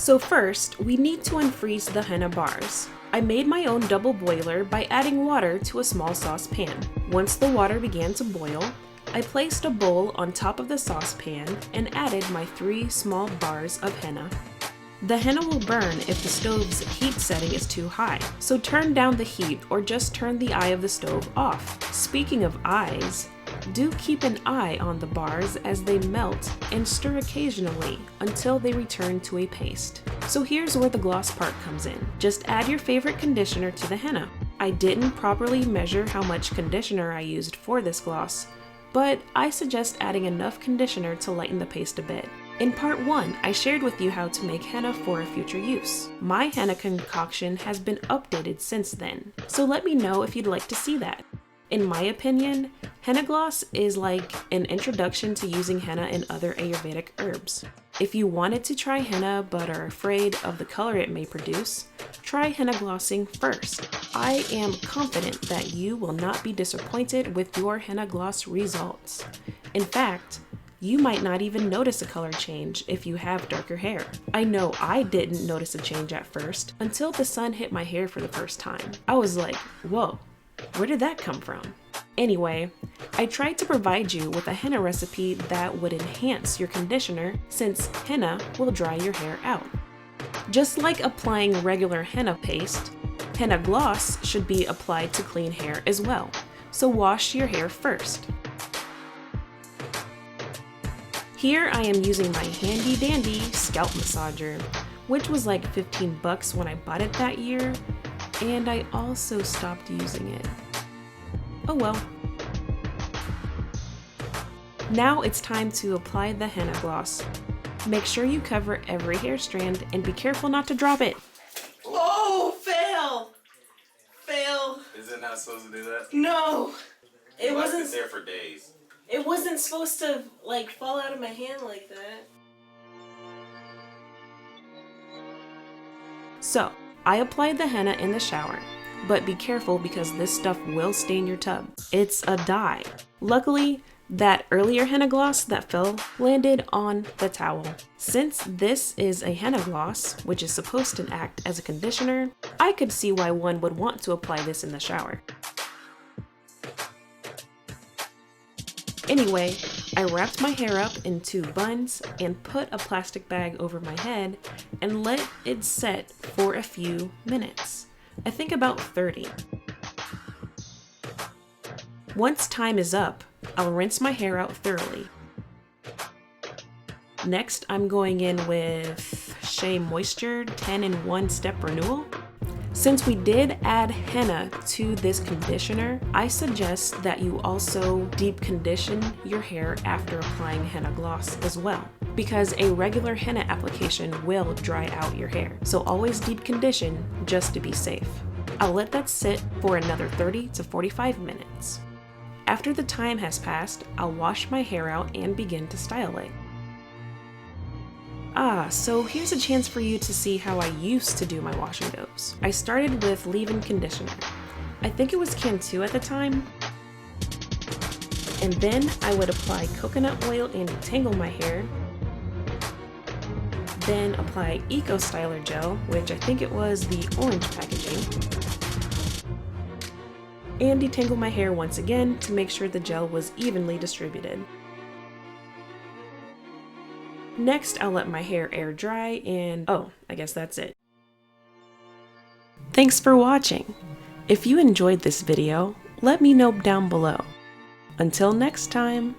So first, we need to unfreeze the henna bars. I made my own double boiler by adding water to a small saucepan. Once the water began to boil, I placed a bowl on top of the saucepan and added my 3 small bars of henna. The henna will burn if the stove's heat setting is too high, so turn down the heat or just turn the eye of the stove off. Speaking of eyes, do keep an eye on the bars as they melt and stir occasionally until they return to a paste. So here's where the gloss part comes in. Just add your favorite conditioner to the henna. I didn't properly measure how much conditioner I used for this gloss, but I suggest adding enough conditioner to lighten the paste a bit. In part 1, I shared with you how to make henna for a future use. My henna concoction has been updated since then, so let me know if you'd like to see that. In my opinion, henna gloss is like an introduction to using henna and other Ayurvedic herbs. If you wanted to try henna but are afraid of the color it may produce, try henna glossing first. I am confident that you will not be disappointed with your henna gloss results. In fact, you might not even notice a color change if you have darker hair. I know I didn't notice a change at first until the sun hit my hair for the first time. I was like, whoa. Where did that come from? Anyway, I tried to provide you with a henna recipe that would enhance your conditioner since henna will dry your hair out. Just like applying regular henna paste, henna gloss should be applied to clean hair as well, so wash your hair first. Here I am using my handy dandy scalp massager, which was like 15 bucks when I bought it that year, and I also stopped using it. Oh well. Now it's time to apply the henna gloss. Make sure you cover every hair strand and be careful not to drop it. Oh, fail! Fail. Is it not supposed to do that? No! It wasn't there for days. It wasn't supposed to like fall out of my hand like that. So, I applied the henna in the shower, but be careful because this stuff will stain your tub. It's a dye. Luckily, that earlier henna gloss that fell landed on the towel. Since this is a henna gloss, which is supposed to act as a conditioner, I could see why one would want to apply this in the shower. Anyway, I wrapped my hair up in 2 buns and put a plastic bag over my head and let it set for a few minutes. I think about 30. Once time is up, I'll rinse my hair out thoroughly. Next, I'm going in with Shea Moisture 10-in-1 Step Renewal. Since we did add henna to this conditioner, I suggest that you also deep condition your hair after applying henna gloss as well, because a regular henna application will dry out your hair. So always deep condition just to be safe. I'll let that sit for another 30 to 45 minutes. After the time has passed, I'll wash my hair out and begin to style it. So here's a chance for you to see how I used to do my wash and goes. I started with leave-in conditioner. I think it was can 2 at the time. And then I would apply coconut oil and detangle my hair. Then apply Eco Styler gel, which I think it was the orange packaging. And detangle my hair once again to make sure the gel was evenly distributed. Next, I'll let my hair air dry and I guess that's it. Thanks for watching. If you enjoyed this video, let me know down below. Until next time.